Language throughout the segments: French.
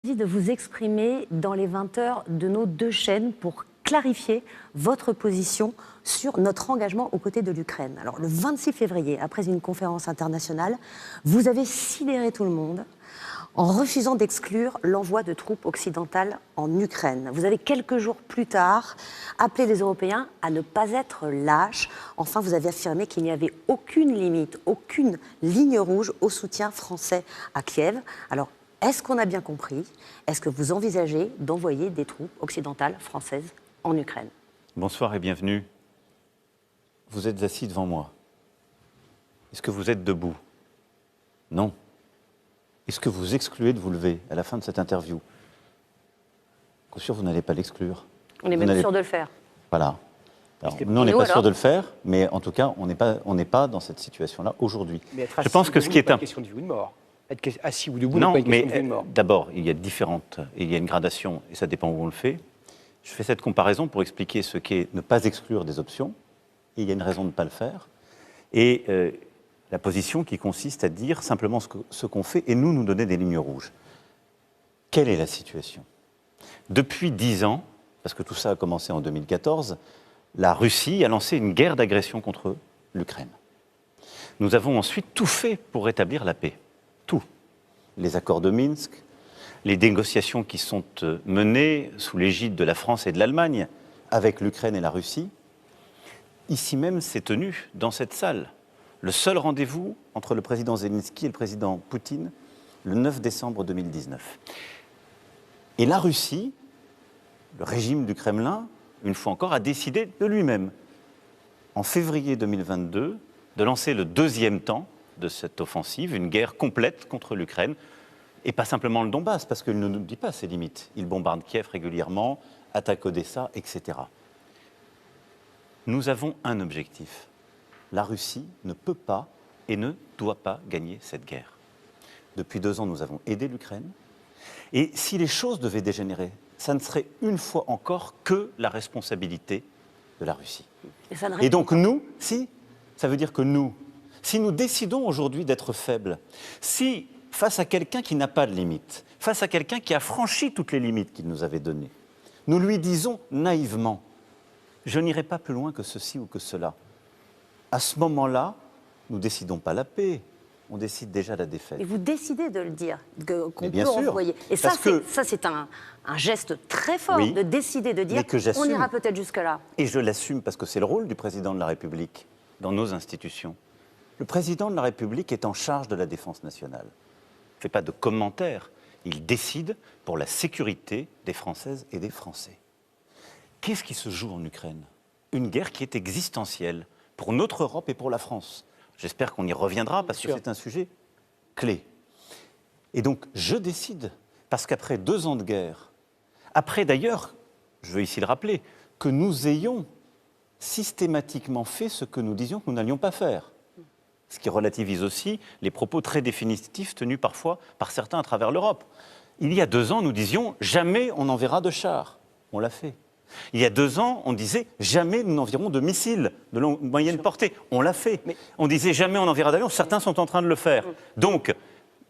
De vous exprimer dans les 20 heures de nos deux chaînes pour clarifier votre position sur notre engagement aux côtés de l'Ukraine. Alors, le 26 février, après une conférence internationale, vous avez sidéré tout le monde en refusant d'exclure l'envoi de troupes occidentales en Ukraine. Vous avez quelques jours plus tard appelé les Européens à ne pas être lâches. Enfin, vous avez affirmé qu'il n'y avait aucune limite, aucune ligne rouge au soutien français à Kiev. Alors, est-ce qu'on a bien compris? Est-ce que vous envisagez d'envoyer des troupes occidentales françaises en Ukraine? Bonsoir et bienvenue. Vous êtes assis devant moi. Est-ce que vous êtes debout? Non. Est-ce que vous excluez de vous lever à la fin de cette interview? Bien sûr, vous n'allez pas l'exclure. On est même sûr de le faire. Voilà. Alors, nous, on n'est pas sûr de le faire, mais en tout cas, on n'est pas dans cette situation-là aujourd'hui. Je pense que ce qui est une question de vie ou de mort. Être assis ou debout n'est pas une question de vie ou de mort. D'abord, il y a une gradation, et ça dépend où on le fait. Je fais cette comparaison pour expliquer ce qu'est ne pas exclure des options, et il y a une raison de ne pas le faire, et la position qui consiste à dire simplement ce qu'on fait, et nous donner des lignes rouges. Quelle est la situation? Depuis 10 ans, parce que tout ça a commencé en 2014, la Russie a lancé une guerre d'agression contre l'Ukraine. Nous avons ensuite tout fait pour rétablir la paix. Tout. Les accords de Minsk, les négociations qui sont menées sous l'égide de la France et de l'Allemagne avec l'Ukraine et la Russie. Ici même s'est tenu, dans cette salle, le seul rendez-vous entre le président Zelensky et le président Poutine le 9 décembre 2019. Et la Russie, le régime du Kremlin, une fois encore, a décidé de lui-même, en février 2022, de lancer le deuxième temps de cette offensive, une guerre complète contre l'Ukraine, et pas simplement le Donbass, parce qu'il ne nous dit pas ses limites. Il bombarde Kiev régulièrement, attaque Odessa, etc. Nous avons un objectif. La Russie ne peut pas et ne doit pas gagner cette guerre. Depuis 2 ans, nous avons aidé l'Ukraine, et si les choses devaient dégénérer, ça ne serait une fois encore que la responsabilité de la Russie. Et donc nous, ça veut dire que nous, si nous décidons aujourd'hui d'être faibles, si face à quelqu'un qui n'a pas de limites, face à quelqu'un qui a franchi toutes les limites qu'il nous avait données, nous lui disons naïvement « je n'irai pas plus loin que ceci ou que cela », à ce moment-là, nous ne décidons pas la paix, on décide déjà la défaite. Et vous décidez de le dire, qu'on peut sûr, envoyer. Et ça, c'est un geste très fort, oui, de décider de dire on ira peut-être jusque-là. Et je l'assume parce que c'est le rôle du président de la République dans nos institutions. Le président de la République est en charge de la défense nationale. Il ne fait pas de commentaires. Il décide pour la sécurité des Françaises et des Français. Qu'est-ce qui se joue en Ukraine? Une guerre qui est existentielle pour notre Europe et pour la France. J'espère qu'on y reviendra parce que c'est un sujet clé. Et donc, je décide, parce qu'après 2 ans de guerre, après d'ailleurs, je veux ici le rappeler, que nous ayons systématiquement fait ce que nous disions que nous n'allions pas faire. Ce qui relativise aussi les propos très définitifs tenus parfois par certains à travers l'Europe. Il y a 2 ans, nous disions « jamais on n'enverra de chars ». On l'a fait. Il y a 2 ans, on disait « jamais nous n'enverrons de missiles de moyenne portée ». On l'a fait. Mais on disait « jamais on n'enverra d'avions ». Certains sont en train de le faire. Donc,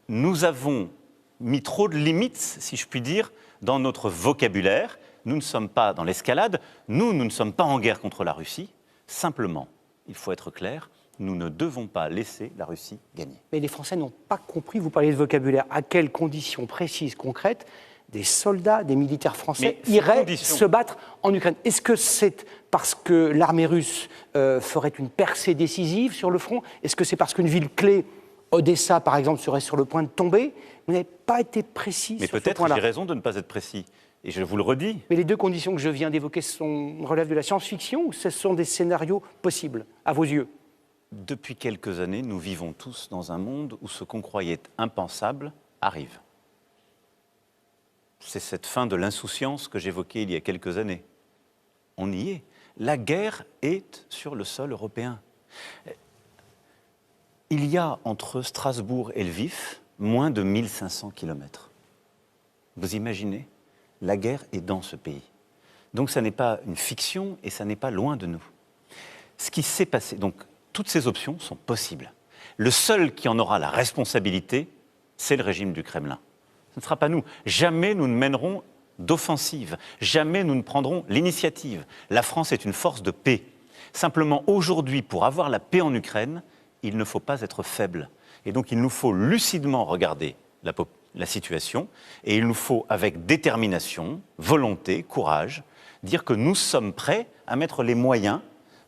nous avons mis trop de limites, si je puis dire, dans notre vocabulaire. Nous ne sommes pas dans l'escalade. Nous ne sommes pas en guerre contre la Russie. Simplement, il faut être clair, nous ne devons pas laisser la Russie gagner. Mais les Français n'ont pas compris, vous parliez de vocabulaire, à quelles conditions précises, concrètes, des soldats, des militaires français iraient se battre en Ukraine. Est-ce que c'est parce que l'armée russe ferait une percée décisive sur le front? Est-ce que c'est parce qu'une ville clé, Odessa par exemple, serait sur le point de tomber? Vous n'avez pas été précis sur ce point-là. Mais peut-être j'ai raison de ne pas être précis. Et je vous le redis. Mais les 2 conditions que je viens d'évoquer relèvent de la science-fiction ou ce sont des scénarios possibles, à vos yeux? Depuis quelques années, nous vivons tous dans un monde où ce qu'on croyait impensable arrive. C'est cette fin de l'insouciance que j'évoquais il y a quelques années. On y est. La guerre est sur le sol européen. Il y a entre Strasbourg et Lviv moins de 1500 kilomètres. Vous imaginez? La guerre est dans ce pays. Donc ça n'est pas une fiction et ça n'est pas loin de nous. Ce qui s'est passé, donc toutes ces options sont possibles. Le seul qui en aura la responsabilité, c'est le régime du Kremlin. Ce ne sera pas nous. Jamais nous ne mènerons d'offensive. Jamais nous ne prendrons l'initiative. La France est une force de paix. Simplement, aujourd'hui, pour avoir la paix en Ukraine, il ne faut pas être faible. Et donc, il nous faut lucidement regarder la situation et il nous faut, avec détermination, volonté, courage, dire que nous sommes prêts à mettre les moyens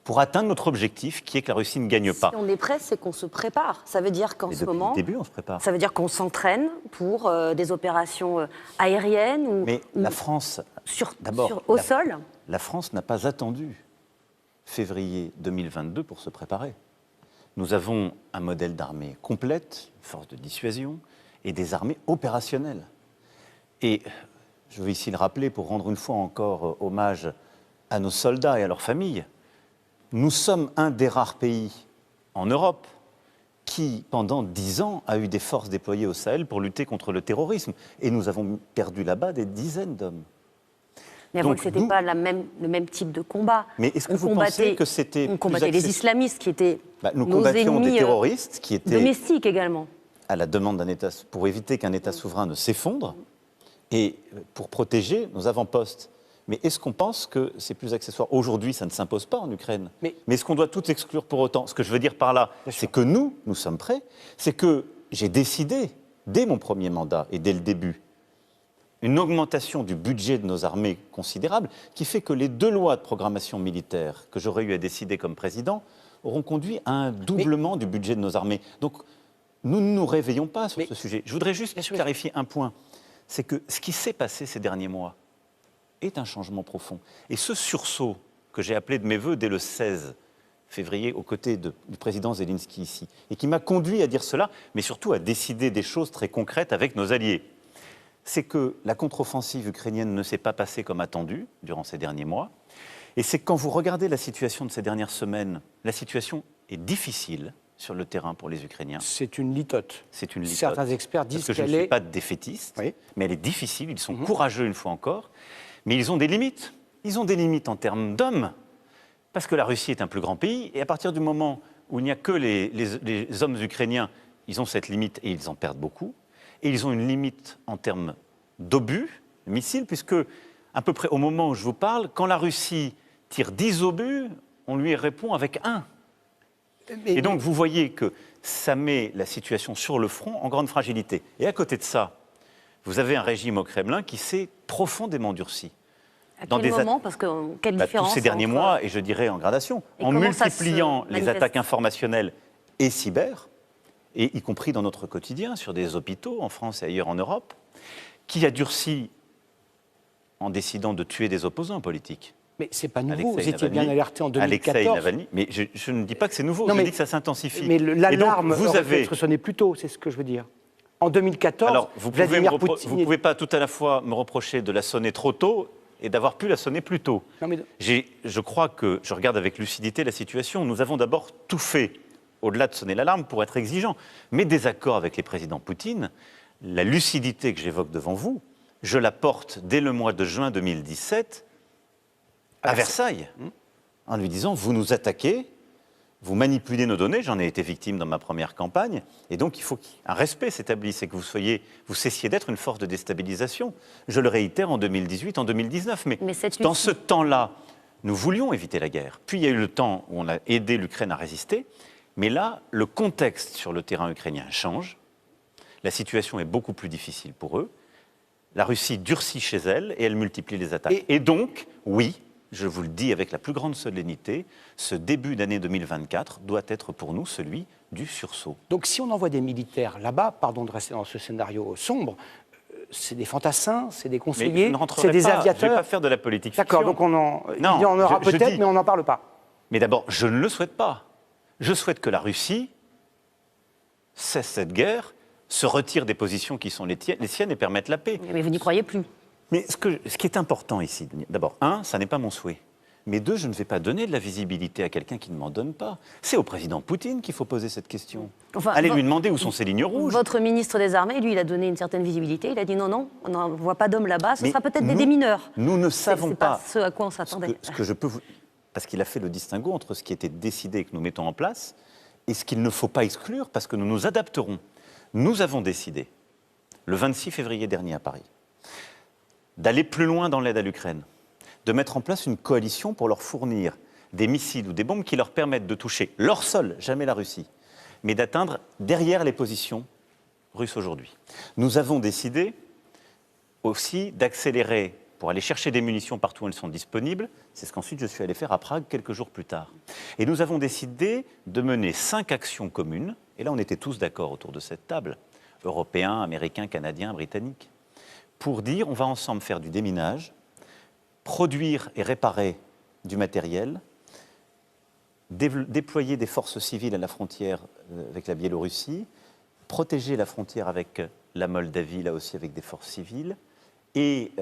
pour atteindre notre objectif, qui est que la Russie ne gagne pas. Si on est prêt, c'est qu'on se prépare. Ça veut dire qu'en ce moment... Depuis le début, on se prépare. Ça veut dire qu'on s'entraîne pour des opérations aériennes ou... Mais la France, au sol. La France n'a pas attendu février 2022 pour se préparer. Nous avons un modèle d'armée complète, une force de dissuasion, et des armées opérationnelles. Et je veux ici le rappeler pour rendre une fois encore hommage à nos soldats et à leurs familles. Nous sommes un des rares pays en Europe qui, pendant 10 ans, a eu des forces déployées au Sahel pour lutter contre le terrorisme. Et nous avons perdu là-bas des dizaines d'hommes. Mais avant que ce n'était pas le même type de combat. Mais est-ce que vous pensez que c'était... On combattait les islamistes qui étaient nous nos combattions ennemis des terroristes qui étaient domestiques également. À la demande d'un État, pour éviter qu'un État souverain ne s'effondre et pour protéger nos avant-postes. Mais est-ce qu'on pense que c'est plus accessoire? Aujourd'hui, ça ne s'impose pas en Ukraine. Mais est-ce qu'on doit tout exclure pour autant? Ce que je veux dire par là, c'est que nous sommes prêts. C'est que j'ai décidé, dès mon premier mandat et dès le début, une augmentation du budget de nos armées considérable, qui fait que les 2 lois de programmation militaire que j'aurais eu à décider comme président auront conduit à un doublement du budget de nos armées. Donc, nous ne nous réveillons pas sur ce sujet. Je voudrais juste clarifier un point. C'est que ce qui s'est passé ces derniers mois est un changement profond. Et ce sursaut que j'ai appelé de mes voeux dès le 16 février, aux côtés du président Zelensky ici, et qui m'a conduit à dire cela, mais surtout à décider des choses très concrètes avec nos alliés, c'est que la contre-offensive ukrainienne ne s'est pas passée comme attendu durant ces derniers mois. Et c'est que quand vous regardez la situation de ces dernières semaines, la situation est difficile sur le terrain pour les Ukrainiens. C'est une litote. C'est une litote. Certains experts disent qu'elle est... Parce que je ne suis pas défaitiste, mais elle est difficile, ils sont courageux une fois encore, mais ils ont des limites. Ils ont des limites en termes d'hommes, parce que la Russie est un plus grand pays, et à partir du moment où il n'y a que les hommes ukrainiens, ils ont cette limite et ils en perdent beaucoup. Et ils ont une limite en termes d'obus, de missiles, puisque à peu près au moment où je vous parle, quand la Russie tire 10 obus, on lui répond avec 1. Et donc vous voyez que ça met la situation sur le front en grande fragilité. Et à côté de ça, vous avez un régime au Kremlin qui s'est profondément durci. À quel moment? Parce que quelle différence tous ces derniers mois, et je dirais en gradation, en multipliant les attaques informationnelles et cyber, et y compris dans notre quotidien, sur des hôpitaux en France et ailleurs en Europe, qui a durci en décidant de tuer des opposants politiques. Mais c'est pas nouveau, vous étiez bien alerté en 2014. Alexei Navalny, mais je ne dis pas que c'est nouveau, je dis que ça s'intensifie. Mais l'alarme aurait pu être sonnée plus tôt, c'est ce que je veux dire. En 2014, alors, vous ne pouvez pas tout à la fois me reprocher de la sonner trop tôt et d'avoir pu la sonner plus tôt. Je crois que je regarde avec lucidité la situation. Nous avons d'abord tout fait, au-delà de sonner l'alarme, pour être exigeants. Mes désaccords avec les présidents Poutine, la lucidité que j'évoque devant vous, je la porte dès le mois de juin 2017 à Versailles, en lui disant « vous nous attaquez, vous manipulez nos données », j'en ai été victime dans ma première campagne, et donc il faut qu'un respect s'établisse et que vous cessiez d'être une force de déstabilisation. Je le réitère en 2018, en 2019, mais dans ce temps-là, nous voulions éviter la guerre. Puis il y a eu le temps où on a aidé l'Ukraine à résister, mais là, le contexte sur le terrain ukrainien change, la situation est beaucoup plus difficile pour eux, la Russie durcit chez elle et elle multiplie les attaques. Et donc, oui, je vous le dis avec la plus grande solennité, ce début d'année 2024 doit être pour nous celui du sursaut. Donc si on envoie des militaires là-bas, pardon de rester dans ce scénario sombre, c'est des fantassins, c'est des conseillers, c'est des aviateurs. Je ne vais pas faire de la politique fiction. D'accord, donc il y en aura peut-être, mais on n'en parle pas. Mais d'abord, je ne le souhaite pas. Je souhaite que la Russie cesse cette guerre, se retire des positions qui sont les siennes et permette la paix. Mais vous n'y croyez plus. Mais ce qui est important ici, d'abord, ça n'est pas mon souhait. Mais 2, je ne vais pas donner de la visibilité à quelqu'un qui ne m'en donne pas. C'est au président Poutine qu'il faut poser cette question. Allez lui demander où sont ses lignes rouges. Votre ministre des Armées, lui, il a donné une certaine visibilité. Il a dit non, on n'en voit pas d'hommes là-bas, ce sera peut-être des démineurs. Nous ne savons pas ce à quoi on s'attendait. Ce que je peux parce qu'il a fait le distinguo entre ce qui était décidé et que nous mettons en place et ce qu'il ne faut pas exclure parce que nous nous adapterons. Nous avons décidé le 26 février dernier à Paris, d'aller plus loin dans l'aide à l'Ukraine, de mettre en place une coalition pour leur fournir des missiles ou des bombes qui leur permettent de toucher leur sol, jamais la Russie, mais d'atteindre derrière les positions russes aujourd'hui. Nous avons décidé aussi d'accélérer pour aller chercher des munitions partout où elles sont disponibles. C'est ce qu'ensuite je suis allé faire à Prague quelques jours plus tard. Et nous avons décidé de mener 5 actions communes, et là on était tous d'accord autour de cette table, Européens, Américains, Canadiens, Britanniques, pour dire on va ensemble faire du déminage, produire et réparer du matériel, déployer des forces civiles à la frontière avec la Biélorussie, protéger la frontière avec la Moldavie, là aussi avec des forces civiles, et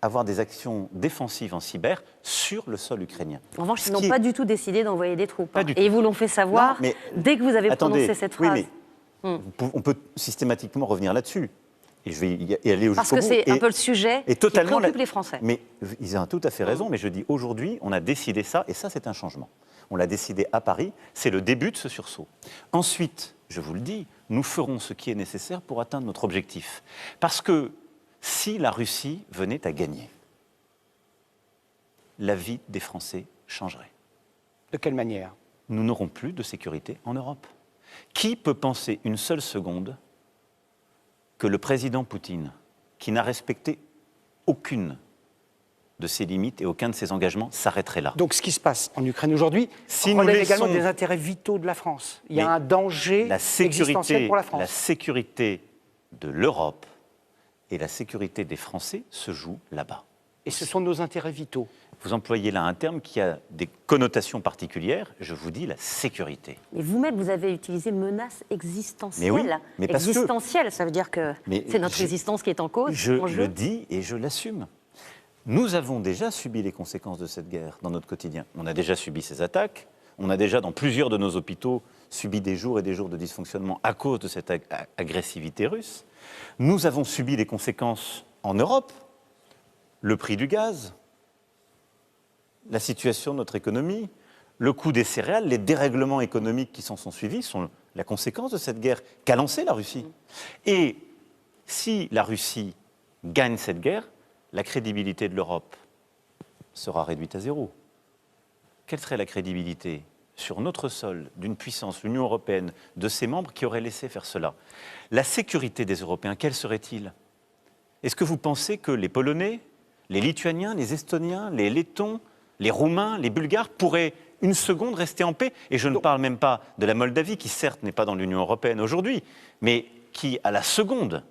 avoir des actions défensives en cyber sur le sol ukrainien. En revanche, ils n'ont pas du tout décidé d'envoyer des troupes. Pas du tout. Et ils vous l'ont fait savoir dès que vous avez prononcé cette phrase. Oui, mais on peut systématiquement revenir là-dessus. Et je vais y aller jusqu'au bout. Parce que c'est un peu le sujet qui préoccupe les Français. Mais ils ont tout à fait raison, mais je dis aujourd'hui, on a décidé ça, et ça c'est un changement. On l'a décidé à Paris, c'est le début de ce sursaut. Ensuite, je vous le dis, nous ferons ce qui est nécessaire pour atteindre notre objectif. Parce que si la Russie venait à gagner, la vie des Français changerait. De quelle manière? Nous n'aurons plus de sécurité en Europe. Qui peut penser une seule seconde que le président Poutine, qui n'a respecté aucune de ses limites et aucun de ses engagements, s'arrêterait là? Donc ce qui se passe en Ukraine aujourd'hui relève également des intérêts vitaux de la France. Il y a un danger existentiel pour la France. La sécurité de l'Europe et la sécurité des Français se jouent là-bas. Et ce sont nos intérêts vitaux. Vous employez là un terme qui a des connotations particulières, je vous dis la sécurité. Mais vous-même, vous avez utilisé menace existentielle. Mais oui, mais parce existentielle, ça veut dire que c'est notre existence qui est en cause. Je le dis et je l'assume. Nous avons déjà subi les conséquences de cette guerre dans notre quotidien. On a déjà subi ces attaques, on a déjà dans plusieurs de nos hôpitaux subi des jours et des jours de dysfonctionnement à cause de cette agressivité russe. Nous avons subi les conséquences en Europe, le prix du gaz, la situation de notre économie, le coût des céréales, les dérèglements économiques qui s'en sont suivis sont la conséquence de cette guerre qu'a lancée la Russie. Et si la Russie gagne cette guerre, la crédibilité de l'Europe sera réduite à zéro. Quelle serait la crédibilité sur notre sol d'une puissance, l'Union européenne, de ses membres qui auraient laissé faire cela? La sécurité des Européens, quelle serait-il? Est-ce que vous pensez que les Polonais, les Lituaniens, les Estoniens, les Lettons, les Roumains, les Bulgares pourraient une seconde rester en paix? Et je ne parle même pas de la Moldavie, qui certes n'est pas dans l'Union européenne aujourd'hui, mais qui, à la seconde,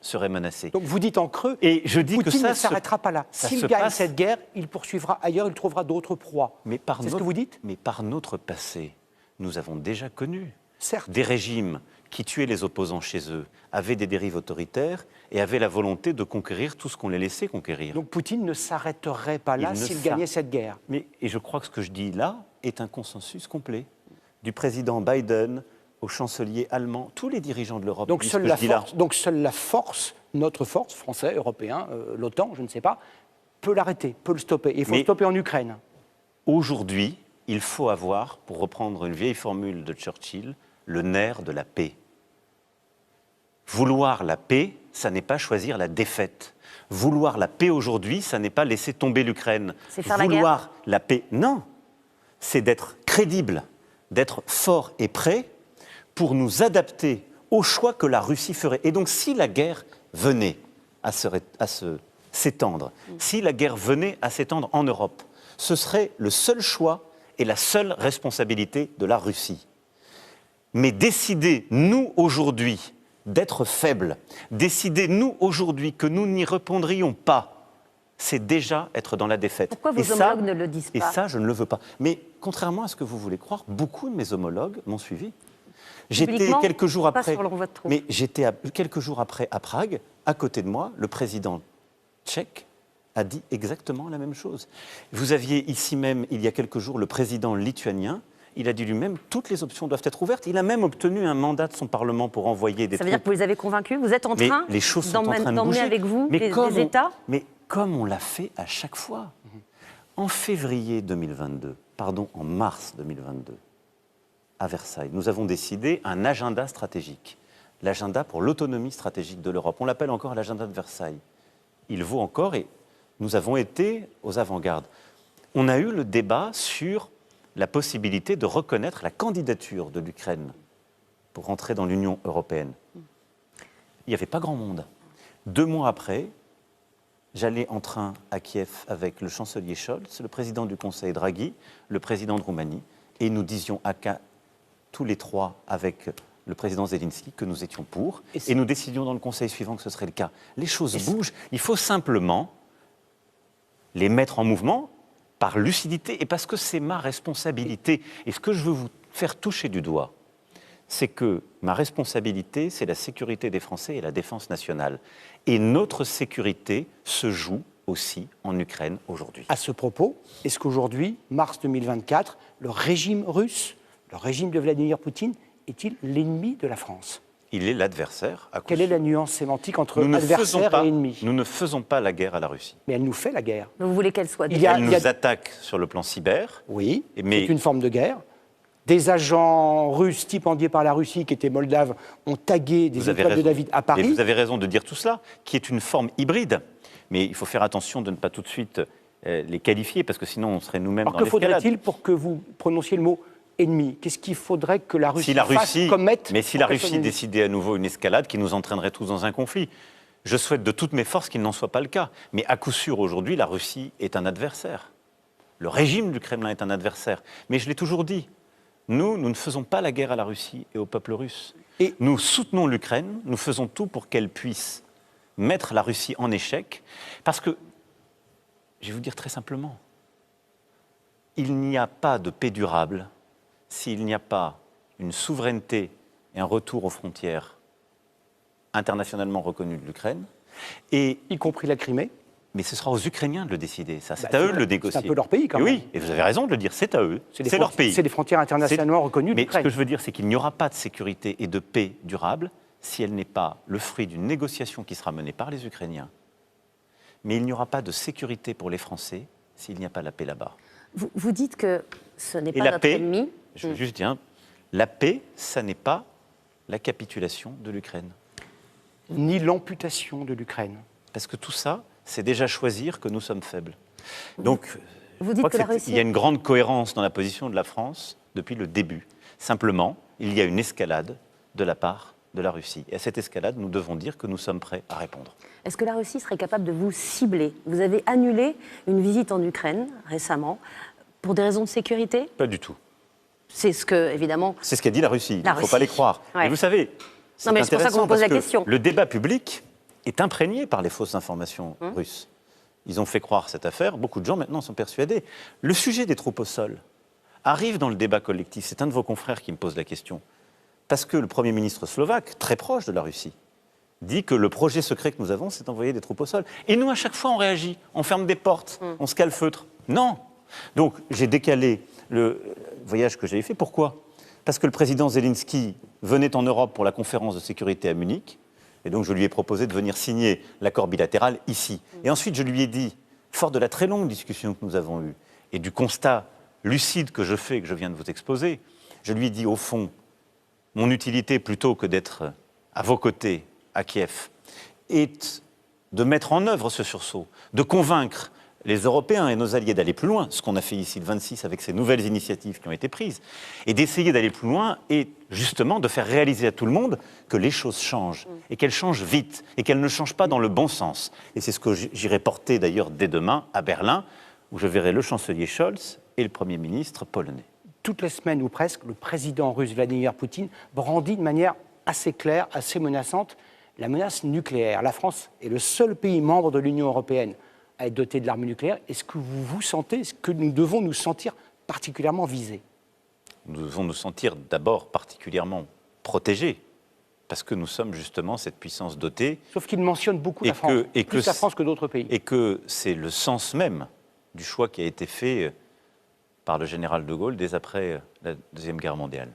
serait menacée. Donc vous dites en creux, et je dis Poutine que ça ne s'arrêtera pas là. S'il gagne cette guerre, il poursuivra ailleurs, il trouvera d'autres proies. C'est ce que vous dites? Mais par notre passé, nous avons déjà connu certes des régimes qui tuaient les opposants chez eux, avaient des dérives autoritaires et avaient la volonté de conquérir tout ce qu'on les laissait conquérir. Donc Poutine ne s'arrêterait pas là s'il gagnait cette guerre. Et je crois que ce que je dis là est un consensus complet du président Biden au chancelier allemand, tous les dirigeants de l'Europe. Donc seule la force, notre force, français, européen, l'OTAN, je ne sais pas, peut l'arrêter, peut le stopper. Et il faut le stopper en Ukraine. Aujourd'hui, il faut avoir, pour reprendre une vieille formule de Churchill, le nerf de la paix. Vouloir la paix, ça n'est pas choisir la défaite. Vouloir la paix aujourd'hui, ça n'est pas laisser tomber l'Ukraine. C'est faire la guerre. Vouloir la paix, non. C'est d'être crédible, d'être fort et prêt pour nous adapter au choix que la Russie ferait. Et donc, si la guerre venait à s'étendre, si la guerre venait à s'étendre en Europe, ce serait le seul choix et la seule responsabilité de la Russie. Mais décider, nous, aujourd'hui, d'être faibles, décider, nous, aujourd'hui, que nous n'y répondrions pas, c'est déjà être dans la défaite. Pourquoi vos homologues ne le disent pas? Et ça, je ne le veux pas. Mais contrairement à ce que vous voulez croire, beaucoup de mes homologues m'ont suivi. J'étais quelques jours après, quelques jours après à Prague, à côté de moi, le président tchèque a dit exactement la même chose. Vous aviez ici même, il y a quelques jours, le président lituanien. Il a dit lui-même, toutes les options doivent être ouvertes. Il a même obtenu un mandat de son Parlement pour envoyer des troupes. Ça veut dire que vous les avez convaincus? Vous êtes en train d'emmener avec vous des États? Mais comme on l'a fait à chaque fois. En février 2022, en mars 2022, à Versailles, nous avons décidé un agenda stratégique. l'agenda pour l'autonomie stratégique de l'Europe. On l'appelle encore l'agenda de Versailles. Il vaut encore et nous avons été aux avant-gardes. On a eu le débat sur la possibilité de reconnaître la candidature de l'Ukraine pour rentrer dans l'Union européenne. Il n'y avait pas grand monde. 2 mois après, j'allais en train à Kiev avec le chancelier Scholz, le président du Conseil Draghi, le président de Roumanie, et nous disions tous les 3 avec le président Zelensky que nous étions pour, et nous décidions dans le Conseil suivant que ce serait le cas. Les choses bougent, il faut simplement les mettre en mouvement par lucidité, et parce que c'est ma responsabilité. Et ce que je veux vous faire toucher du doigt, c'est que ma responsabilité, c'est la sécurité des Français et la défense nationale. Et notre sécurité se joue aussi en Ukraine aujourd'hui. À ce propos, est-ce qu'aujourd'hui, mars 2024, le régime russe, le régime de Vladimir Poutine, est-il l'ennemi de la France ? Il est l'adversaire. Quelle est la nuance sémantique entre adversaire et ennemi ? Nous ne faisons pas la guerre à la Russie. Mais elle nous fait la guerre. Vous voulez qu'elle soit... Elle nous attaque sur le plan cyber. Oui, mais c'est une forme de guerre. Des agents russes stipendiés par la Russie, qui étaient moldaves, ont tagué des étoiles de David à Paris. Et vous avez raison de dire tout cela, qui est une forme hybride. Mais il faut faire attention de ne pas tout de suite les qualifier, parce que sinon on serait nous-mêmes dans l'escalade. Alors que faudrait-il pour que vous prononciez le mot ennemi ? Qu'est-ce qu'il faudrait que la Russie commette ? Mais si la Russie décidait à nouveau une escalade qui nous entraînerait tous dans un conflit, je souhaite de toutes mes forces qu'il n'en soit pas le cas. Mais à coup sûr, aujourd'hui, la Russie est un adversaire. Le régime du Kremlin est un adversaire. Mais je l'ai toujours dit, nous ne faisons pas la guerre à la Russie et au peuple russe. Et nous soutenons l'Ukraine, nous faisons tout pour qu'elle puisse mettre la Russie en échec, parce que, je vais vous dire très simplement, il n'y a pas de paix durable s'il n'y a pas une souveraineté et un retour aux frontières internationalement reconnues de l'Ukraine. Y compris la Crimée. Mais ce sera aux Ukrainiens de le décider, ça. C'est à eux de le négocier. C'est un peu leur pays, quand même. Oui, et vous avez raison de le dire, c'est à eux. C'est leur pays. C'est des frontières internationalement reconnues de l'Ukraine. Mais ce que je veux dire, c'est qu'il n'y aura pas de sécurité et de paix durable si elle n'est pas le fruit d'une négociation qui sera menée par les Ukrainiens. Mais il n'y aura pas de sécurité pour les Français s'il n'y a pas la paix là-bas. Vous dites que ce n'est pas notre ennemi. Je veux juste dire, la paix, ça n'est pas la capitulation de l'Ukraine. Ni l'amputation de l'Ukraine. Parce que tout ça, c'est déjà choisir que nous sommes faibles. Donc, vous dites que la Russie... il y a une grande cohérence dans la position de la France depuis le début. Simplement, il y a une escalade de la part de la Russie. Et à cette escalade, nous devons dire que nous sommes prêts à répondre. Est-ce que la Russie serait capable de vous cibler ? Vous avez annulé une visite en Ukraine récemment pour des raisons de sécurité ? Pas du tout. C'est ce que, évidemment... C'est ce qu'a dit la Russie. Il ne faut pas les croire. Ouais. Et vous savez, c'est pour ça qu'on vous pose la question. Le débat public est imprégné par les fausses informations russes. Ils ont fait croire cette affaire. Beaucoup de gens maintenant sont persuadés. Le sujet des troupes au sol arrive dans le débat collectif. C'est un de vos confrères qui me pose la question. Parce que le Premier ministre slovaque, très proche de la Russie, dit que le projet secret que nous avons, c'est d'envoyer des troupes au sol. Et nous, à chaque fois, on réagit. On ferme des portes. On se calfeutre. Non. Donc, j'ai décalé le voyage que j'avais fait. Pourquoi ? Parce que le président Zelensky venait en Europe pour la conférence de sécurité à Munich. Et donc, je lui ai proposé de venir signer l'accord bilatéral ici. Et ensuite, je lui ai dit, fort de la très longue discussion que nous avons eue et du constat lucide que je fais, que je viens de vous exposer, je lui ai dit, au fond, mon utilité, plutôt que d'être à vos côtés, à Kiev, est de mettre en œuvre ce sursaut, de convaincre les Européens et nos alliés d'aller plus loin, ce qu'on a fait ici le 26 avec ces nouvelles initiatives qui ont été prises, et d'essayer d'aller plus loin et justement de faire réaliser à tout le monde que les choses changent, et qu'elles changent vite, et qu'elles ne changent pas dans le bon sens. Et c'est ce que j'irai porter d'ailleurs dès demain à Berlin, où je verrai le chancelier Scholz et le Premier ministre polonais. Toutes les semaines ou presque, le président russe Vladimir Poutine brandit de manière assez claire, assez menaçante, la menace nucléaire. La France est le seul pays membre de l'Union européenne à être doté de l'arme nucléaire. Est-ce que vous vous sentez, est-ce que nous devons nous sentir particulièrement visés ? Nous devons nous sentir d'abord particulièrement protégés, parce que nous sommes justement cette puissance dotée. Sauf qu'il mentionne beaucoup la France, plus la France que d'autres pays. Et que c'est le sens même du choix qui a été fait par le général de Gaulle dès après la Deuxième Guerre mondiale.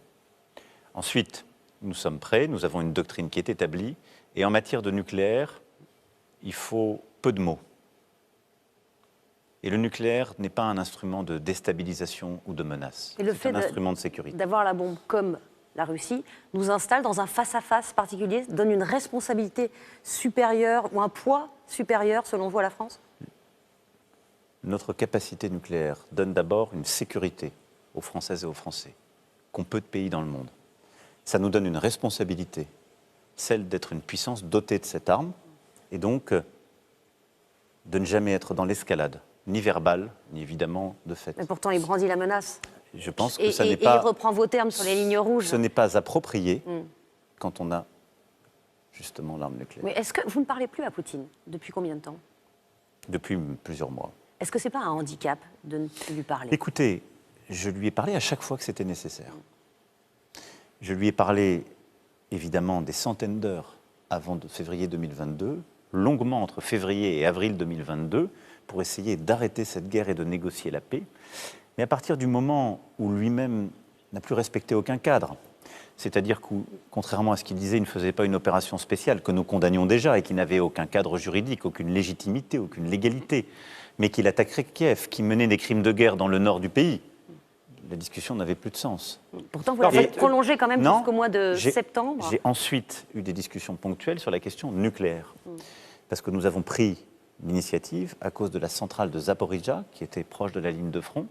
Ensuite, nous sommes prêts, nous avons une doctrine qui est établie, et en matière de nucléaire, il faut peu de mots. Et le nucléaire n'est pas un instrument de déstabilisation ou de menace. C'est un instrument de sécurité. D'avoir la bombe comme la Russie, nous installe dans un face-à-face particulier, donne une responsabilité supérieure ou un poids supérieur, selon vous, à la France? Notre capacité nucléaire donne d'abord une sécurité aux Françaises et aux Français, qu'ont peu de pays dans le monde. Ça nous donne une responsabilité, celle d'être une puissance dotée de cette arme, et donc de ne jamais être dans l'escalade, ni verbale, ni évidemment de fait. Mais pourtant, il brandit la menace. Je pense que ça n'est et pas... il reprend vos termes sur les lignes rouges. Ce n'est pas approprié quand on a justement l'arme nucléaire. Mais est-ce que vous ne parlez plus à Poutine? Depuis combien de temps? Depuis plusieurs mois. Est-ce que ce n'est pas un handicap de ne plus lui parler? Écoutez, je lui ai parlé à chaque fois que c'était nécessaire. Je lui ai parlé, évidemment, des centaines d'heures avant février 2022, longuement entre février et avril 2022, pour essayer d'arrêter cette guerre et de négocier la paix. Mais à partir du moment où lui-même n'a plus respecté aucun cadre, c'est-à-dire que, contrairement à ce qu'il disait, il ne faisait pas une opération spéciale que nous condamnions déjà et qui n'avait aucun cadre juridique, aucune légitimité, aucune légalité, mais qu'il attaquerait Kiev, qui menait des crimes de guerre dans le nord du pays, la discussion n'avait plus de sens. Pourtant, vous l'avez prolongé quand même jusqu'au mois de septembre. J'ai ensuite eu des discussions ponctuelles sur la question nucléaire, parce que nous avons pris l'initiative, à cause de la centrale de Zaporijia, qui était proche de la ligne de front,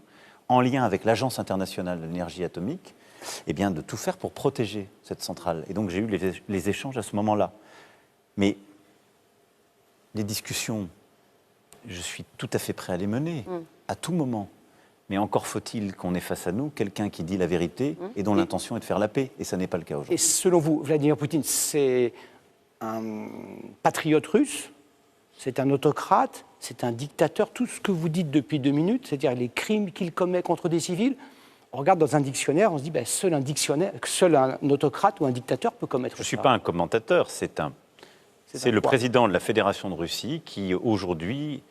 en lien avec l'Agence internationale de l'énergie atomique, eh bien, de tout faire pour protéger cette centrale. Et donc j'ai eu les échanges à ce moment-là. Mais les discussions, je suis tout à fait prêt à les mener, à tout moment. Mais encore faut-il qu'on ait face à nous quelqu'un qui dit la vérité et dont l'intention est de faire la paix. Et ça n'est pas le cas aujourd'hui. Et selon vous, Vladimir Poutine, c'est un patriote russe? C'est un autocrate? C'est un dictateur? Tout ce que vous dites depuis 2 minutes, c'est-à-dire les crimes qu'il commet contre des civils, on regarde dans un dictionnaire, on se dit ben, seul un autocrate ou un dictateur peut commettre ça. Je ne suis pas un commentateur, c'est le président de la Fédération de Russie qui aujourd'hui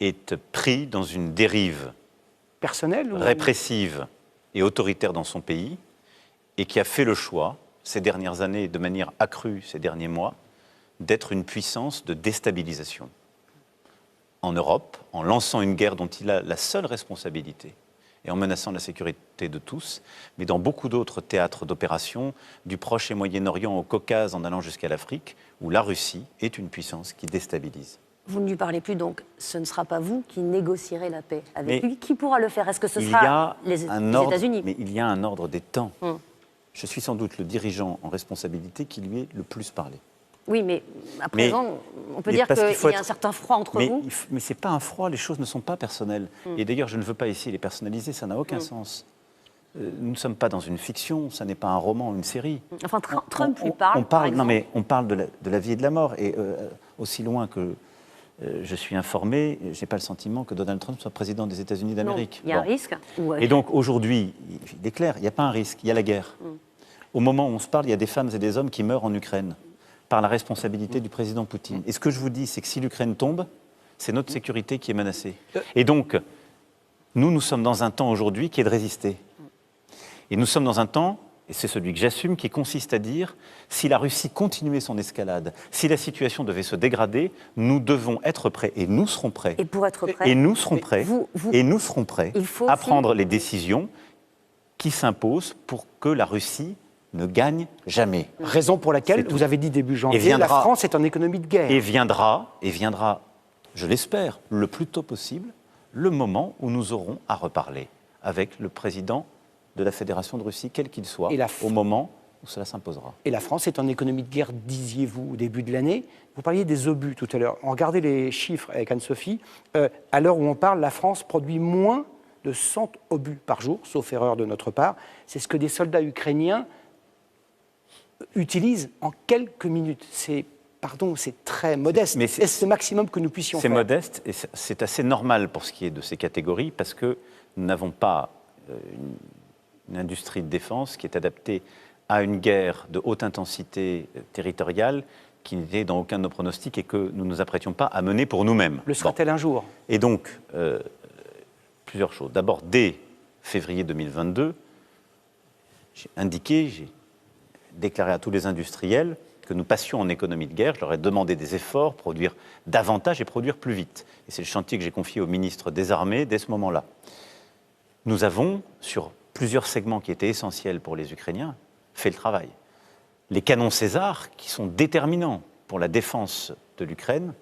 est pris dans une dérive personnelle, répressive et autoritaire dans son pays et qui a fait le choix, ces dernières années, de manière accrue ces derniers mois, d'être une puissance de déstabilisation en Europe, en lançant une guerre dont il a la seule responsabilité et en menaçant la sécurité de tous, mais dans beaucoup d'autres théâtres d'opération, du Proche et Moyen-Orient au Caucase en allant jusqu'à l'Afrique, où la Russie est une puissance qui déstabilise. Vous ne lui parlez plus, donc ce ne sera pas vous qui négocierez la paix avec lui. Qui pourra le faire? Est-ce que ce sera les États-Unis? Mais il y a un ordre des temps. Je suis sans doute le dirigeant en responsabilité qui lui est le plus parlé. Oui, mais à présent, on peut dire qu'il y a un certain froid entre vous. Mais ce n'est pas un froid, les choses ne sont pas personnelles. Et d'ailleurs, je ne veux pas ici les personnaliser, ça n'a aucun sens. Nous ne sommes pas dans une fiction, ça n'est pas un roman ou une série. Enfin, Trump lui parle, par exemple. Non, mais on parle de la vie et de la mort. Et aussi loin que je suis informé, je n'ai pas le sentiment que Donald Trump soit président des États-Unis d'Amérique. Il y a un risque. Et donc aujourd'hui, il est clair, il n'y a pas un risque, il y a la guerre. Au moment où on se parle, il y a des femmes et des hommes qui meurent en Ukraine par la responsabilité du président Poutine. Et ce que je vous dis, c'est que si l'Ukraine tombe, c'est notre sécurité qui est menacée. Et donc, nous sommes dans un temps aujourd'hui qui est de résister. Et nous sommes dans un temps, et c'est celui que j'assume, qui consiste à dire, si la Russie continuait son escalade, si la situation devait se dégrader, nous devons être prêts, et nous serons prêts. Et pour être prêts, et nous serons prêts, et nous serons prêts à prendre les décisions qui s'imposent pour que la Russie ne gagne jamais. Raison pour laquelle, vous avez dit début janvier, la France est en économie de guerre. Et viendra, je l'espère, le plus tôt possible, le moment où nous aurons à reparler avec le président de la Fédération de Russie, quel qu'il soit, au moment où cela s'imposera. Et la France est en économie de guerre, disiez-vous, au début de l'année. Vous parliez des obus tout à l'heure. On regardait les chiffres avec Anne-Sophie. À l'heure où on parle, la France produit moins de 100 obus par jour, sauf erreur de notre part. C'est ce que des soldats ukrainiens utilisent en quelques minutes. C'est très modeste. Mais c'est le maximum que nous puissions faire. C'est modeste et c'est assez normal pour ce qui est de ces catégories parce que nous n'avons pas une industrie de défense qui est adaptée à une guerre de haute intensité territoriale qui n'était dans aucun de nos pronostics et que nous ne nous apprêtions pas à mener pour nous-mêmes. Le sera-t-elle un jour? Et donc, plusieurs choses. D'abord, dès février 2022, j'ai déclaré à tous les industriels que nous passions en économie de guerre. Je leur ai demandé des efforts, produire davantage et produire plus vite. Et c'est le chantier que j'ai confié au ministre des Armées dès ce moment-là. Nous avons, sur plusieurs segments qui étaient essentiels pour les Ukrainiens, fait le travail. Les canons César, qui sont déterminants pour la défense de l'Ukraine,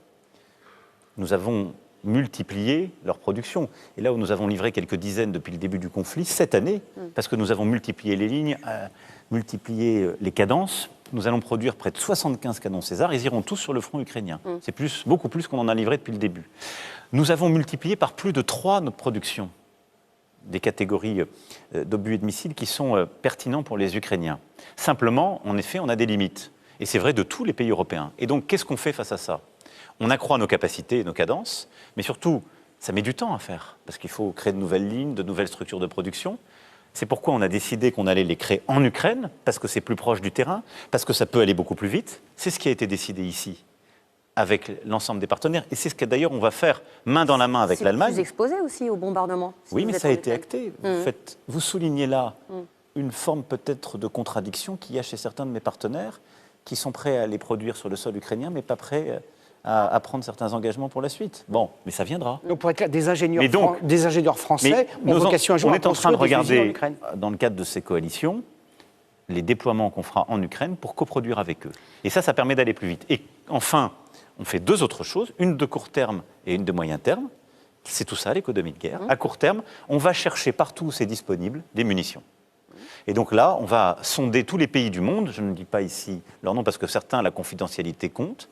nous avons multiplié leur production. Et là où nous avons livré quelques dizaines depuis le début du conflit, cette année, parce que nous avons multiplié les lignes, multiplié les cadences, nous allons produire près de 75 canons César. Ils iront tous sur le front ukrainien. C'est beaucoup plus qu'on en a livré depuis le début. Nous avons multiplié par plus de 3 notre production des catégories d'obus et de missiles qui sont pertinents pour les Ukrainiens. Simplement, en effet, on a des limites. Et c'est vrai de tous les pays européens. Et donc, qu'est-ce qu'on fait face à ça ? On accroît nos capacités et nos cadences, mais surtout, ça met du temps à faire, parce qu'il faut créer de nouvelles lignes, de nouvelles structures de production. C'est pourquoi on a décidé qu'on allait les créer en Ukraine, parce que c'est plus proche du terrain, parce que ça peut aller beaucoup plus vite. C'est ce qui a été décidé ici, avec l'ensemble des partenaires. Et c'est ce que d'ailleurs on va faire main dans la main avec l'Allemagne. Vous exposé aussi au bombardement. Oui, mais ça a été acté. Vous soulignez là une forme peut-être de contradiction qu'il y a chez certains de mes partenaires qui sont prêts à les produire sur le sol ukrainien, mais pas prêts à prendre certains engagements pour la suite. Bon, mais ça viendra. Donc pour être clair, des ingénieurs français ont vocation un jour à construire des usines en Ukraine. On est en train de regarder, dans le cadre de ces coalitions, les déploiements qu'on fera en Ukraine pour coproduire avec eux. Et ça permet d'aller plus vite. Et enfin, on fait 2 autres choses, une de court terme et une de moyen terme. C'est tout ça, l'économie de guerre. À court terme, on va chercher partout où c'est disponible des munitions. Et donc là, on va sonder tous les pays du monde, je ne dis pas ici leur nom parce que certains, la confidentialité compte,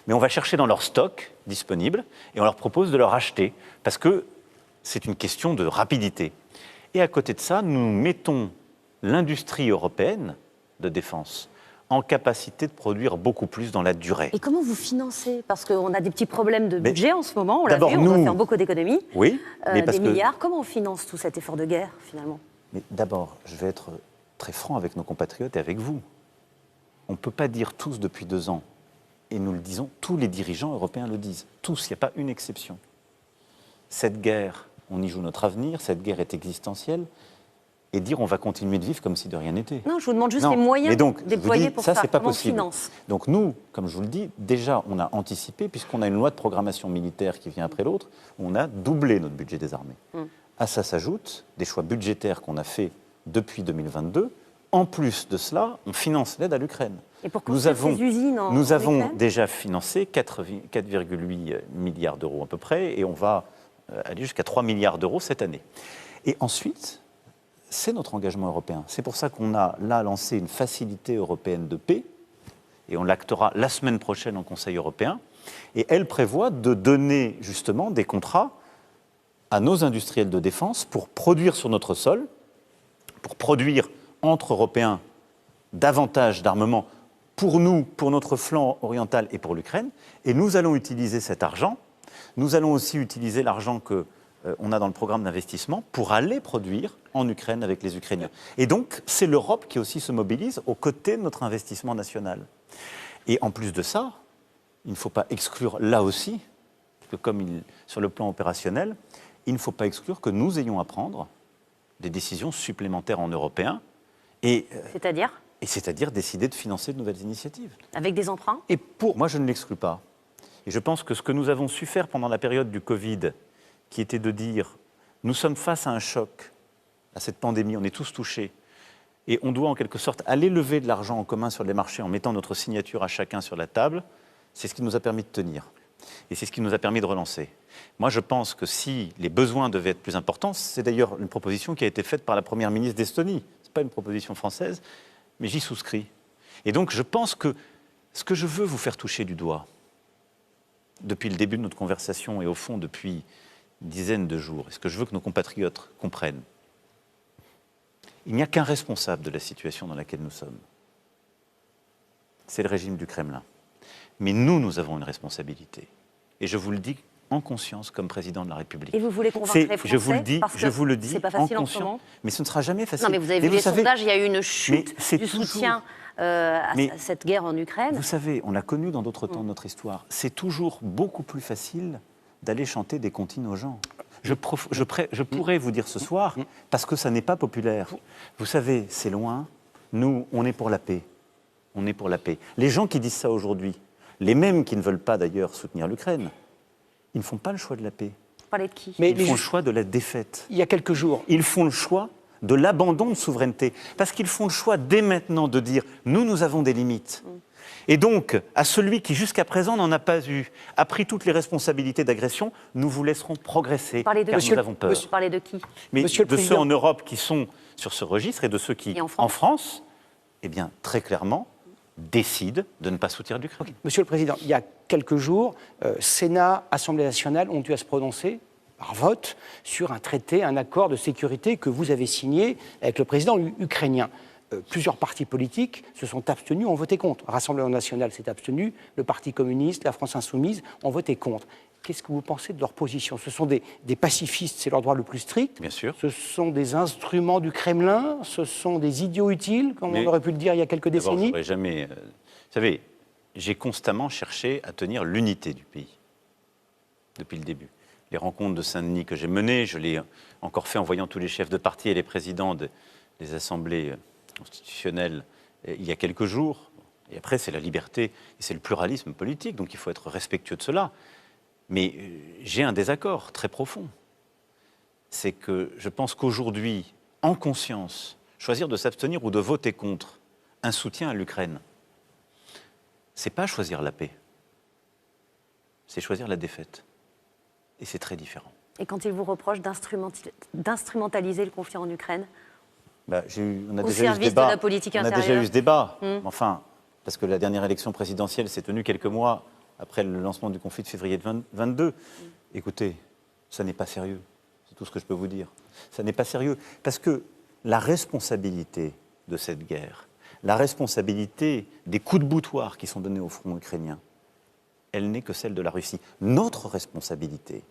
mais on va chercher dans leur stock disponible et on leur propose de leur acheter parce que c'est une question de rapidité. Et à côté de ça, nous mettons l'industrie européenne de défense en capacité de produire beaucoup plus dans la durée. Et comment vous financez ? Parce qu'on a des petits problèmes de budget en ce moment, on l'a vu, on doit faire beaucoup d'économies, oui, mais parce des milliards. Comment on finance tout cet effort de guerre, finalement ? Mais d'abord, je vais être très franc avec nos compatriotes et avec vous. On ne peut pas dire tous depuis 2 ans, et nous le disons, tous les dirigeants européens le disent, tous, il n'y a pas une exception. Cette guerre, on y joue notre avenir, cette guerre est existentielle, et dire on va continuer de vivre comme si de rien n'était. Non, je vous demande juste les moyens déployés pour ça. C'est pas Comment possible. on finance ? Donc nous, comme je vous le dis, déjà on a anticipé, puisqu'on a une loi de programmation militaire qui vient après l'autre, on a doublé notre budget des armées. À ça s'ajoutent des choix budgétaires qu'on a faits depuis 2022. En plus de cela, on finance l'aide à l'Ukraine. Et pour construire ces usines en Nous avons Ukraine déjà financé 4,8 milliards d'euros à peu près, et on va aller jusqu'à 3 milliards d'euros cette année. Et ensuite, c'est notre engagement européen. C'est pour ça qu'on a là lancé une facilité européenne de paix, et on l'actera la semaine prochaine en Conseil européen, et elle prévoit de donner justement des contrats à nos industriels de défense pour produire sur notre sol, pour produire entre Européens davantage d'armements pour nous, pour notre flanc oriental et pour l'Ukraine. Et nous allons utiliser cet argent. Nous allons aussi utiliser l'argent qu'on a dans le programme d'investissement pour aller produire en Ukraine avec les Ukrainiens. Et donc, c'est l'Europe qui aussi se mobilise aux côtés de notre investissement national. Et en plus de ça, il ne faut pas exclure là aussi, que comme sur le plan opérationnel, il ne faut pas exclure que nous ayons à prendre des décisions supplémentaires en européen. C'est-à-dire décider de financer de nouvelles initiatives. Avec des emprunts ? Moi, je ne l'exclus pas. Et je pense que ce que nous avons su faire pendant la période du Covid, qui était de dire, nous sommes face à un choc, à cette pandémie, on est tous touchés, et on doit en quelque sorte aller lever de l'argent en commun sur les marchés en mettant notre signature à chacun sur la table, c'est ce qui nous a permis de tenir. Et c'est ce qui nous a permis de relancer. Moi, je pense que si les besoins devaient être plus importants, c'est d'ailleurs une proposition qui a été faite par la Première ministre d'Estonie. Ce n'est pas une proposition française, mais j'y souscris. Et donc, je pense que ce que je veux vous faire toucher du doigt, depuis le début de notre conversation et au fond depuis une dizaine de jours, et ce que je veux que nos compatriotes comprennent, il n'y a qu'un responsable de la situation dans laquelle nous sommes. C'est le régime du Kremlin. Mais nous avons une responsabilité. Et je vous le dis en conscience comme président de la République. Et vous voulez convaincre les Français ? Je vous le dis c'est pas facile en ce moment. Mais ce ne sera jamais facile. Non, mais vous avez vu les sondages, il y a eu une chute du soutien à cette guerre en Ukraine. Vous savez, on l'a connu dans d'autres temps de notre histoire. C'est toujours beaucoup plus facile d'aller chanter des comptines aux gens. Je pourrais vous dire ce soir, parce que ça n'est pas populaire. Vous savez, c'est loin. Nous, on est pour la paix. On est pour la paix. Les gens qui disent ça aujourd'hui, les mêmes qui ne veulent pas d'ailleurs soutenir l'Ukraine, ils ne font pas le choix de la paix. Vous parlez de qui ? Ils font le choix de la défaite. Il y a quelques jours. Ils font le choix de l'abandon de souveraineté. Parce qu'ils font le choix dès maintenant de dire « nous avons des limites ». Et donc, à celui qui jusqu'à présent n'en a pas eu, a pris toutes les responsabilités d'agression, nous vous laisserons progresser, car nous avons peur. Vous parlez de qui? Mais de ceux en Europe qui sont sur ce registre et de ceux qui, en France, eh bien, très clairement, décident de ne pas soutenir l'Ukraine. Okay. Monsieur le Président, il y a quelques jours, Sénat, Assemblée nationale ont dû à se prononcer par vote sur un traité, un accord de sécurité que vous avez signé avec le président ukrainien. Plusieurs partis politiques se sont abstenus, ont voté contre. Rassemblement national s'est abstenu, le Parti communiste, la France insoumise ont voté contre. Qu'est-ce que vous pensez de leur position? Ce sont des pacifistes, c'est leur droit le plus strict. Bien sûr. Ce sont des instruments du Kremlin, ce sont des idiots utiles, comme on aurait pu le dire il y a quelques décennies. Jamais. Vous savez, j'ai constamment cherché à tenir l'unité du pays, depuis le début. Les rencontres de Saint-Denis que j'ai menées, je l'ai encore fait en voyant tous les chefs de parti et les présidents des assemblées constitutionnelle il y a quelques jours. Et après, c'est la liberté et c'est le pluralisme politique, donc il faut être respectueux de cela. Mais j'ai un désaccord très profond. C'est que je pense qu'aujourd'hui, en conscience, choisir de s'abstenir ou de voter contre un soutien à l'Ukraine, c'est pas choisir la paix, c'est choisir la défaite. Et c'est très différent. Et quand il vous reproche d'instrumentaliser le conflit en Ukraine, on a au service de la politique intérieure. On a déjà eu ce débat. Enfin, parce que la dernière élection présidentielle s'est tenue quelques mois après le lancement du conflit de février 2022. Écoutez, ça n'est pas sérieux. C'est tout ce que je peux vous dire. Ça n'est pas sérieux. Parce que la responsabilité de cette guerre, la responsabilité des coups de boutoir qui sont donnés au front ukrainien, elle n'est que celle de la Russie. Notre responsabilité,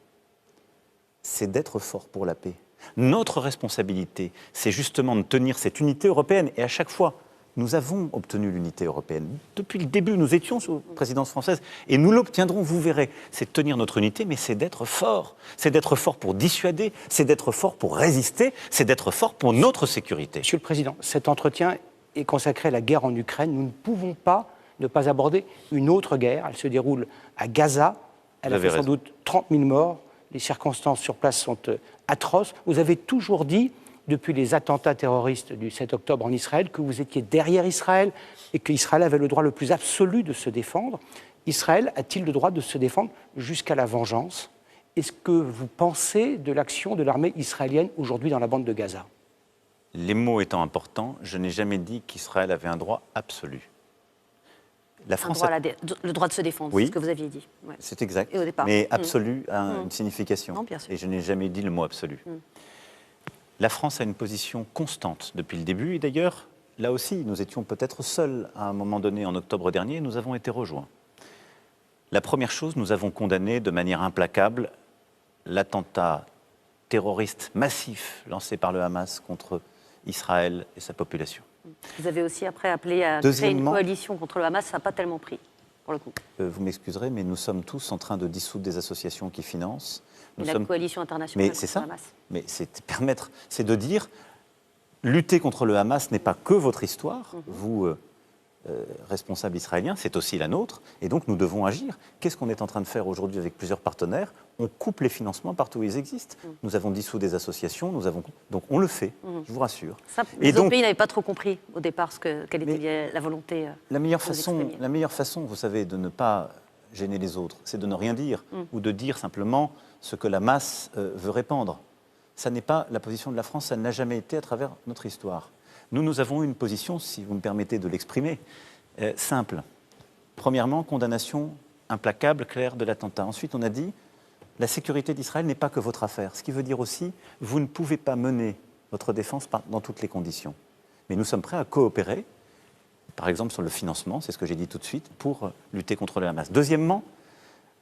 c'est d'être fort pour la paix. Notre responsabilité, c'est justement de tenir cette unité européenne. Et à chaque fois, nous avons obtenu l'unité européenne. Depuis le début, nous étions sous présidence française et nous l'obtiendrons, vous verrez. C'est de tenir notre unité, mais c'est d'être fort. C'est d'être fort pour dissuader, c'est d'être fort pour résister, c'est d'être fort pour notre sécurité. Monsieur le Président, cet entretien est consacré à la guerre en Ukraine. Nous ne pouvons pas ne pas aborder une autre guerre. Elle se déroule à Gaza. Elle a fait sans doute 30 000 morts. Les circonstances sur place sont atroces. Vous avez toujours dit, depuis les attentats terroristes du 7 octobre en Israël, que vous étiez derrière Israël et qu'Israël avait le droit le plus absolu de se défendre. Israël a-t-il le droit de se défendre jusqu'à la vengeance? Est-ce que vous pensez de l'action de l'armée israélienne aujourd'hui dans la bande de Gaza? Les mots étant importants, je n'ai jamais dit qu'Israël avait un droit absolu. La France le droit de se défendre, oui, c'est ce que vous aviez dit. Ouais. C'est exact, et au départ. Mais absolu a une signification. Non, bien sûr. Et je n'ai jamais dit le mot absolu. La France a une position constante depuis le début. Et d'ailleurs, là aussi, nous étions peut-être seuls à un moment donné, en octobre dernier, et nous avons été rejoints. La première chose, nous avons condamné de manière implacable l'attentat terroriste massif lancé par le Hamas contre Israël et sa population. Vous avez aussi après appelé à créer une coalition contre le Hamas, ça n'a pas tellement pris, pour le coup. Vous m'excuserez, mais nous sommes tous en train de dissoudre des associations qui financent. La coalition internationale contre le Hamas. Mais c'est de dire, lutter contre le Hamas n'est pas que votre histoire, vous, responsable israélien, c'est aussi la nôtre, et donc nous devons agir. Qu'est-ce qu'on est en train de faire aujourd'hui avec plusieurs partenaires? On coupe les financements partout où ils existent. Nous avons dissous des associations, donc on le fait, je vous rassure. Ça, les autres pays n'avaient pas trop compris au départ quelle était la volonté. La meilleure façon, vous savez, de ne pas gêner les autres, c'est de ne rien dire, ou de dire simplement ce que la masse veut répandre. Ça n'est pas la position de la France, ça n'a jamais été à travers notre histoire. Nous avons une position, si vous me permettez de l'exprimer, simple. Premièrement, condamnation implacable, claire de l'attentat. Ensuite, on a dit, la sécurité d'Israël n'est pas que votre affaire. Ce qui veut dire aussi, vous ne pouvez pas mener votre défense dans toutes les conditions. Mais nous sommes prêts à coopérer, par exemple sur le financement, c'est ce que j'ai dit tout de suite, pour lutter contre le Hamas. Deuxièmement,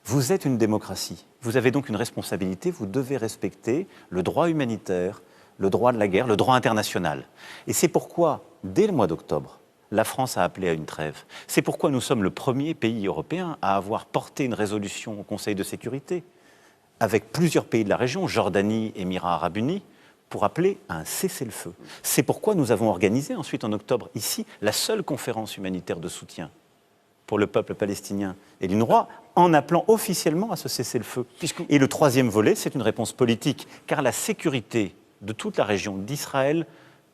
vous êtes une démocratie. Vous avez donc une responsabilité, vous devez respecter le droit humanitaire, le droit de la guerre, le droit international. Et c'est pourquoi, dès le mois d'octobre, la France a appelé à une trêve. C'est pourquoi nous sommes le premier pays européen à avoir porté une résolution au Conseil de sécurité, avec plusieurs pays de la région, Jordanie, Émirats arabes unis, pour appeler à un cessez-le-feu. C'est pourquoi nous avons organisé ensuite en octobre, ici, la seule conférence humanitaire de soutien pour le peuple palestinien et l'UNRWA, en appelant officiellement à ce cessez-le-feu. Et le troisième volet, c'est une réponse politique, car la sécurité de toute la région, d'Israël,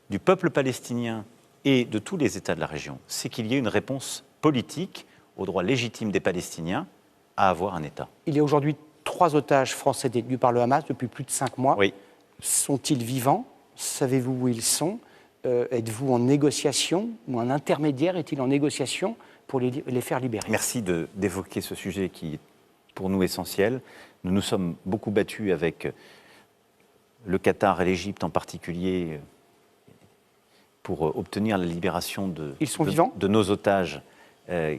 du peuple palestinien et de tous les États de la région, c'est qu'il y ait une réponse politique au droit légitime des Palestiniens à avoir un État. Il y a aujourd'hui 3 otages français détenus par le Hamas depuis plus de 5 mois. Oui. Sont-ils vivants? Savez-vous où ils sont? Êtes-vous en négociation ou un intermédiaire est-il en négociation pour les faire libérer? Merci d'évoquer ce sujet qui est pour nous essentiel. Nous nous sommes beaucoup battus avec le Qatar et l'Égypte en particulier pour obtenir la libération de nos otages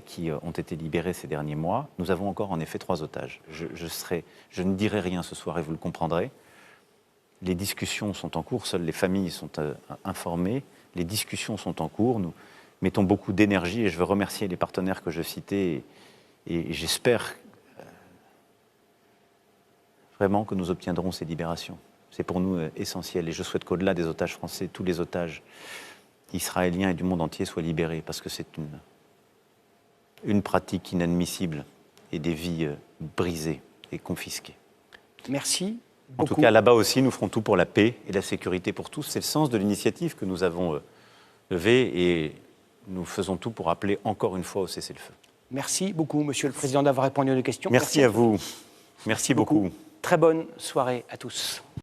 qui ont été libérés ces derniers mois. Nous avons encore en effet 3 otages. Je ne dirai rien ce soir et vous le comprendrez. Les discussions sont en cours, seules les familles sont informées. Les discussions sont en cours. Nous mettons beaucoup d'énergie et je veux remercier les partenaires que je citais et j'espère vraiment que nous obtiendrons ces libérations. C'est pour nous essentiel et je souhaite qu'au-delà des otages français, tous les otages israéliens et du monde entier soient libérés parce que c'est une pratique inadmissible et des vies brisées et confisquées. Merci. En tout cas, là-bas aussi, nous ferons tout pour la paix et la sécurité pour tous. C'est le sens de l'initiative que nous avons levée et nous faisons tout pour appeler encore une fois au cessez-le-feu. Merci beaucoup, Monsieur le Président, d'avoir répondu à nos questions. Merci à vous. Merci beaucoup. Très bonne soirée à tous.